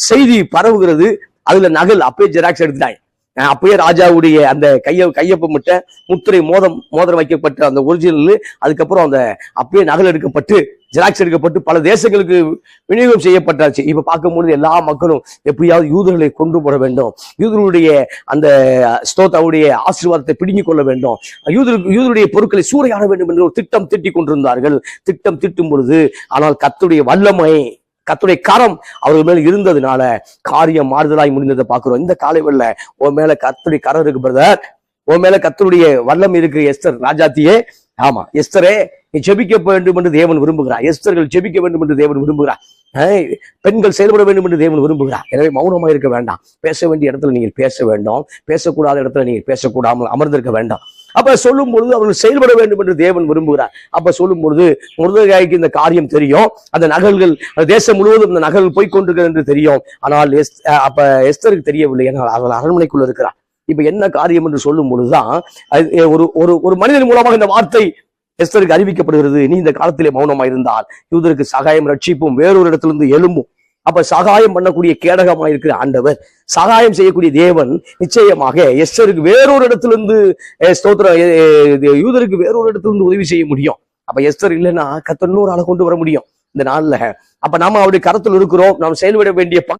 செய்தி பரவுகிறது. அதுல நகல் அப்பயே ஜெராக்ஸ் எடுத்துட்டாங்க. அப்பயே ராஜாவுடைய அந்த கையொப்பமிட்ட முத்திரை மோதிரம் வைக்கப்பட்ட அந்த ஒரிஜினல், அதுக்கப்புறம் அந்த அப்பயே நகல் எடுக்கப்பட்டு ஜெராக்ஸ் எடுக்கப்பட்டு பல தேசங்களுக்கு விநியோகம் செய்யப்பட்டாச்சு. இப்ப பார்க்கும்பொழுது எல்லா மக்களும் எப்படியாவது யூதர்களை கொண்டு போட வேண்டும், யூதர்களுடைய அந்த ஸ்தோத்தாவுடைய ஆசீர்வாதத்தை பிடுங்கிக் கொள்ள வேண்டும், யூதருடைய பொருட்களை சூறையாட வேண்டும் என்று ஒரு திட்டம் திட்டிக் கொண்டிருந்தார்கள். திட்டம் திட்டும் பொழுது ஆனால் கர்த்தருடைய வல்லமை, கர்த்தருடைய கரம் அவர்கள் மேல இருந்ததுனால காரியம் மாறுதலாய் முடிந்ததை பார்க்கிறோம். இந்த காலைவெளியில உன் மேல கர்த்தருடைய கரம் இருக்கு பிரதர், உன் மேல கர்த்தருடைய வல்லமை இருக்கு எஸ்தர் ராஜாத்தியே. ஆமா எஸ்தரே, நீ ஜெபிக்க வேண்டும் என்று தேவன் விரும்புகிறார். எஸ்தர்கள் ஜெபிக்க வேண்டும் என்று தேவன் விரும்புகிறார். பெண்கள் செயல்பட வேண்டும் என்று தேவன் விரும்புகிறார். எனவே மௌனமா இருக்க வேண்டாம். பேச வேண்டிய இடத்துல நீங்கள் பேச வேண்டும், பேசக்கூடாத இடத்துல நீங்கள் பேசக்கூடாமல் அமர்ந்திருக்க வேண்டாம். அப்ப சொல்லும் பொழுது அவர்கள் செயல்பட வேண்டும் என்று தேவன் விரும்புகிறார். அப்ப சொல்லும் பொழுது மொர்தெகாய்க்கு இந்த காரியம் தெரியும், அந்த நகல்கள் தேசம் முழுவதும் இந்த நகல் போய்கொண்டிருக்கிறது என்று தெரியும். ஆனால் அப்ப எஸ்தருக்கு தெரியவில்லை, ஏனால் அவள் அரண்மனைக்குள்ள இருக்கிறார். இப்ப என்ன காரியம் என்று சொல்லும் பொழுதுதான் ஒரு மனிதன் மூலமாக இந்த வார்த்தை எஸ்தருக்கு அறிவிக்கப்படுகிறது. நீ இந்த காலத்திலே மௌனமா இருந்தால் யூதருக்கு சகாயம் ரட்சிப்பும் வேறொரு இடத்திலிருந்து எழும்பும். அப்ப சகாயம் பண்ணக்கூடிய கேடகமா இருக்கிற ஆண்டவர், சகாயம் செய்யக்கூடிய தேவன் நிச்சயமாக எஸ்தருக்கு வேறொரு இடத்திலிருந்து யூதருக்கு வேறொரு இடத்திலிருந்து உதவி செய்ய முடியும். அப்ப எஸ்தர் இல்லைன்னா கர்த்தர் இன்னொரு ஆளை கொண்டு வர முடியும் இந்த நாள்ல. அப்ப நாம அவருடைய கரத்தில் இருக்கிறோம். நாம் செயல்பட வேண்டிய